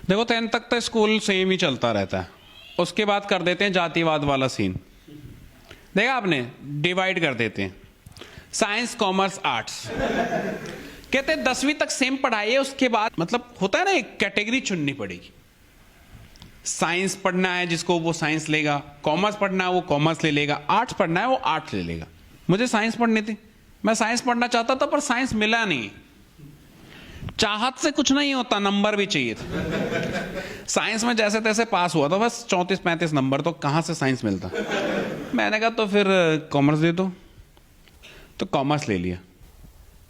देखो 10th तक तो स्कूल सेम ही चलता रहता है, उसके बाद कर देते हैं जातिवाद वाला सीन। देखा आपने, डिवाइड कर देते हैं साइंस कॉमर्स आर्ट्स। कहते हैं 10वीं तक सेम पढ़ाई है, उसके बाद मतलब होता है ना एक कैटेगरी चुननी पड़ेगी। साइंस पढ़ना है जिसको वो साइंस लेगा, कॉमर्स पढ़ना है वो कॉमर्स ले लेगा, आर्ट्स पढ़ना है वो आर्ट्स ले लेगा। मुझे साइंस पढ़नी थी, मैं साइंस पढ़ना चाहता था पर साइंस मिला नहीं। चाहत से कुछ नहीं होता, नंबर भी चाहिए था। साइंस में जैसे तैसे पास हुआ था, बस 34-35 नंबर, तो कहां से साइंस मिलता। मैंने कहा तो फिर कॉमर्स दे दो, तो कॉमर्स ले लिया।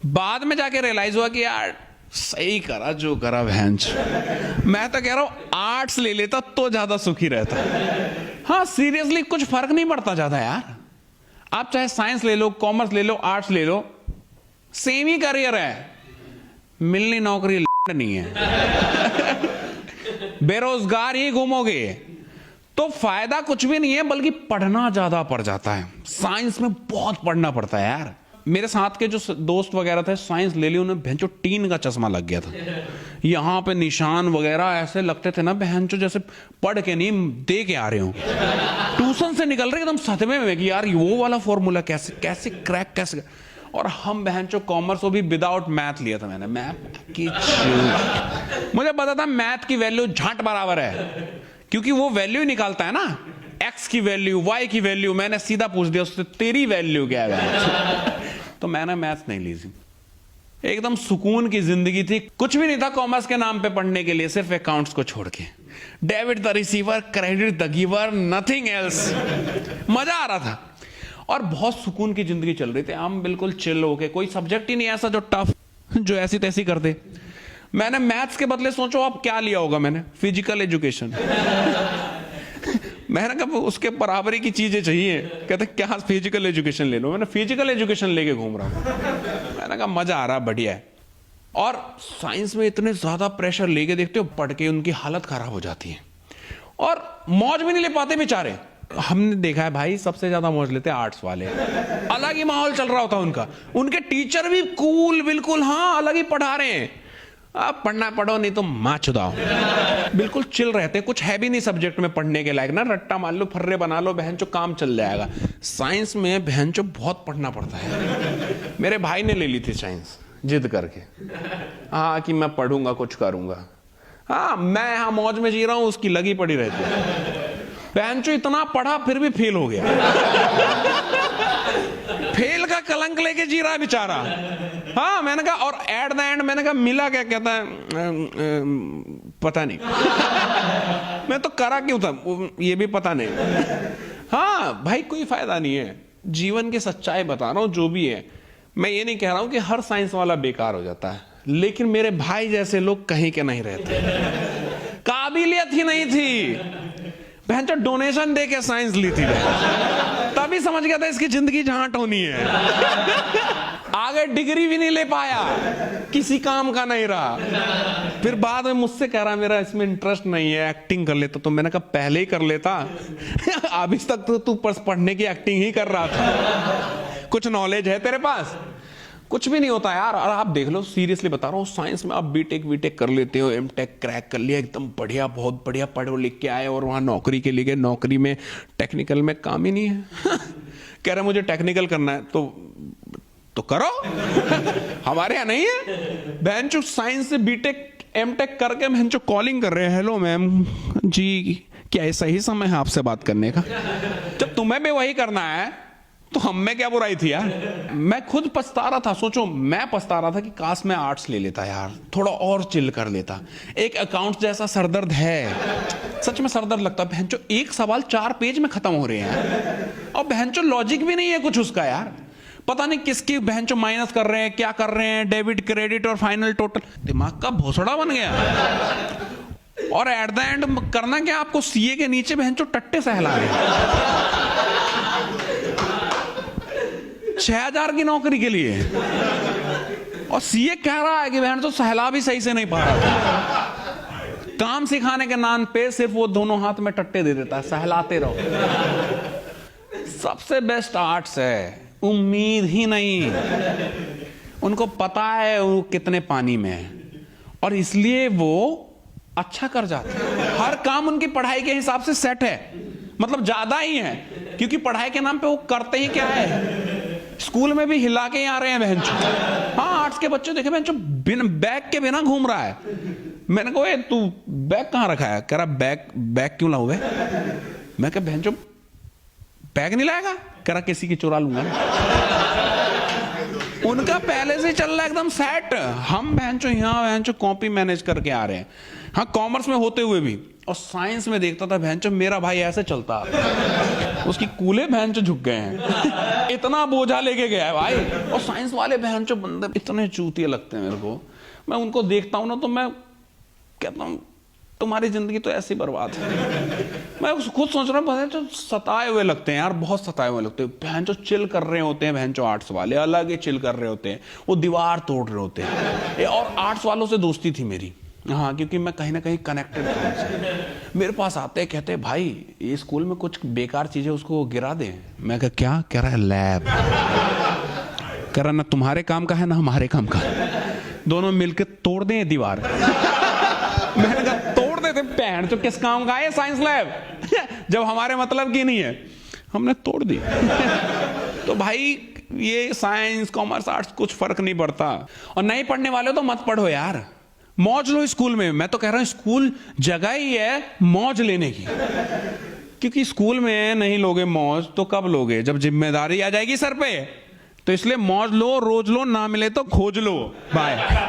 बाद में जाके रियलाइज हुआ कि यार सही करा जो करा भैंस। मैं तो कह रहा हूं आर्ट्स ले लेता तो ज्यादा सुखी रहता। हाँ सीरियसली कुछ फर्क नहीं पड़ता ज्यादा यार। आप चाहे साइंस ले लो, कॉमर्स ले लो, आर्ट्स ले लो, सेम ही करियर है। मिलनी नौकरी नहीं है, बेरोजगार ही घूमोगे, तो फायदा कुछ भी नहीं है, बल्कि पढ़ना ज्यादा पड़ जाता है। साइंस में बहुत पढ़ना पड़ता है यार। मेरे साथ के जो दोस्त वगैरह थे साइंस ले ली, उन्हें भैंचो टीन का चश्मा लग गया था। यहाँ पे निशान वगैरह ऐसे लगते थे ना भैंचो जैसे पढ़ के नहीं दे के आ रहे हो। ट्यूशन से निकल रहे एकदम सदमे में कि यार वो वाला फॉर्मूला कैसे कैसे क्रैक कैसे। और हम भैंचो कॉमर्स को भी विदाउट मैथ लिया था मैंने। मैथ की मुझे पता था मैथ की वैल्यू झांट बराबर है, क्योंकि वो वैल्यू ही निकालता है ना, एक्स की वैल्यू, वाई की वैल्यू। मैंने सीधा पूछ दिया उससे तेरी वैल्यू क्या है। तो मैंने मैथ नहीं ली थी। एकदम सुकून की जिंदगी थी, कुछ भी नहीं था कॉमर्स के नाम पे पढ़ने के लिए, सिर्फ अकाउंट्स को छोड़ के। Debit the receiver, credit the giver, nothing else. मजा आ रहा था और बहुत सुकून की जिंदगी चल रही थी। हम बिल्कुल चिल होके, कोई सब्जेक्ट ही नहीं ऐसा जो टफ, जो ऐसी तैसी कर दे। मैंने मैथ्स के बदले सोचो अब क्या लिया होगा मैंने, फिजिकल एजुकेशन। मैंने कहा उसके बराबरी की चीजें चाहिए। कहते क्या फिजिकल एजुकेशन ले लो। मैंने फिजिकल एजुकेशन लेके घूम रहा हूं। मैंने कहा मजा आ रहा, बढ़िया है। और साइंस में इतने ज्यादा प्रेशर लेके देखते हो, पढ़ के उनकी हालत खराब हो जाती है और मौज भी नहीं ले पाते बेचारे। हमने देखा है भाई सबसे ज्यादा मौज लेते हैं आर्ट्स वाले। अलग ही माहौल चल रहा होता उनका, उनके टीचर भी कूल बिल्कुल, हाँ अलग ही पढ़ा रहे हैं। आप पढ़ना पढ़ो नहीं तो मां चुदाओ, बिल्कुल चिल रहते। कुछ है भी नहीं सब्जेक्ट में पढ़ने के लायक ना, रट्टा मान लो, फर्रे बना लो, बहन चो काम चल जाएगा। साइंस में बहन चो बहुत पढ़ना पड़ता है। मेरे भाई ने ले ली थी साइंस जिद करके, हाँ कि मैं पढ़ूंगा कुछ करूंगा। हाँ मैं यहां मौज में जी रहा हूं, उसकी लगी पड़ी रहती है। बहन चो इतना पढ़ा फिर भी फेल हो गया। फेल का कलंक लेके जी रहा है बेचारा। हाँ मैंने कहा, और एट द एंड मैंने कहा मिला क्या, कहता है पता नहीं। मैं तो करा क्यों था ये भी पता नहीं। हाँ भाई कोई फायदा नहीं है, जीवन की सच्चाई बता रहा हूं जो भी है। मैं ये नहीं कह रहा हूं कि हर साइंस वाला बेकार हो जाता है, लेकिन मेरे भाई जैसे लोग कहीं के नहीं रहते। काबिलियत ही नहीं थी, बहन जो डोनेशन दे के साइंस ली थी, तभी समझ गया था इसकी जिंदगी झांट होनी है। आगे डिग्री भी नहीं ले पाया, किसी काम का नहीं रहा। फिर बाद में मुझसे कह रहा मेरा इसमें इंटरेस्ट नहीं है, एक्टिंग कर लेता। तो मैंने कहा पहले ही कर लेता। अभी तक तो तू पढ़ने की एक्टिंग ही कर रहा था। कुछ नॉलेज है तेरे पास? कुछ भी नहीं होता यार। और आप देख लो, सीरियसली बता रहा हूँ, साइंस में आप बीटेक वीटेक कर लेते हो, एमटेक क्रैक कर लिया, एकदम बढ़िया, बहुत बढ़िया पढ़ लिख के आए और वहां नौकरी के लिए गए, नौकरी में टेक्निकल में काम ही नहीं है। कह रहे मुझे टेक्निकल करना है, तो करो। हमारे यहाँ नहीं है। बहनचो साइंस से बीटेक एमटेक करके बहनचो कॉलिंग कर रहे हैं, हेलो मैम जी, क्या ये सही समय है आपसे बात करने का? जब तुम्हें भी वही करना है तो हम में क्या बुराई थी यार। मैं खुद पछता रहा था, सोचो मैं पछता रहा था कि काश मैं आर्ट्स ले लेता यार, थोड़ा और चिल कर लेता। एक अकाउंट्स जैसा सरदर्द है, सच में सरदर्द लगता है। बहनचो एक सवाल 4 पेज में खत्म हो रहे हैं और बहनचो लॉजिक भी नहीं है कुछ उसका यार। पता नहीं किसकी बहनचो माइनस कर रहे हैं, क्या कर रहे हैं, डेबिट क्रेडिट और फाइनल टोटल। दिमाग का भोसड़ा बन गया। और एट द एंड करना क्या, आपको सीए के नीचे बहनचो टट्टे सहला रहे 6000 की नौकरी के लिए। और सीए कह रहा है कि बहन तो सहला भी सही से नहीं पा रहा। काम सिखाने के नाम पे सिर्फ वो दोनों हाथ में टट्टे दे देता है, सहलाते रहो। सबसे बेस्ट आर्ट्स है, उम्मीद ही नहीं। उनको पता है वो कितने पानी में है और इसलिए वो अच्छा कर जाते हैं। हर काम उनकी पढ़ाई के हिसाब से सेट है, मतलब ज्यादा ही है, क्योंकि पढ़ाई के नाम पे वो करते ही क्या है, स्कूल में भी हिला के ही आ रहे हैं बहन चो। हाँ, आर्ट्स के बच्चे देखे बहन चो, बिना बैग के बिना घूम रहा है। मैंने कहा तू बैग कहाँ रखा है? कह रहा बैग क्यों लाऊं? मैं कहा बहन चो बैग नहीं लाएगा? कह रहा किसी की चुरा लूंगा। उनका पहले से चल रहा है एकदम सेट। हम बहनचो यहाँ बहनचो कॉपी मैनेज करके आ रहे हैं। हाँ, कॉमर्स में होते हुए भी। और साइंस में देखता था बहनचो मेरा भाई ऐसे चलता, उसकी कूले बहनचो झुक गए हैं, इतना बोझा लेके गया है भाई। और साइंस वाले बहनचो बंदे इतने चूतिए लगते हैं मेरे को। मैं उनको देखता हूँ ना तो मैं कहता हूँ तुम्हारी जिंदगी तो ऐसी बर्बाद है। मैं खुद सोच रहा हूँ जो सताए हुए लगते हैं यार, बहुत सताए हुए लगते हैं। बहन जो चिल कर रहे होते हैं, बहन जो आर्ट्स वाले अलग ही चिल कर रहे होते हैं, वो दीवार तोड़ रहे होते हैं। और आर्ट्स वालों से दोस्ती थी मेरी, हाँ, क्योंकि मैं कहीं ना कहीं कनेक्टेड था उनसे। मेरे पास आते हैं, कहते हैं भाई ये स्कूल में कुछ बेकार चीजें उसको गिरा दें। मैं कहा क्या? कह रहा है लैब। कह रहा ना तुम्हारे काम का है ना हमारे काम का, दोनों मिलकर तोड़ दें दीवार। मैंने कहा तोड़ देते पैंट, तो किस काम का है साइंस लैब जब हमारे मतलब की नहीं है। हमने तोड़ दी। तो भाई ये साइंस कॉमर्स आर्ट्स कुछ फर्क नहीं पड़ता। और नहीं पढ़ने वाले तो मत पढ़ो यार, मौज लो स्कूल में। मैं तो कह रहा हूं स्कूल जगह ही है मौज लेने की, क्योंकि स्कूल में नहीं लोगे मौज तो कब लोगे? जब जिम्मेदारी आ जाएगी सर पे। तो इसलिए मौज लो, रोज लो, ना मिले तो खोज लो। बाय।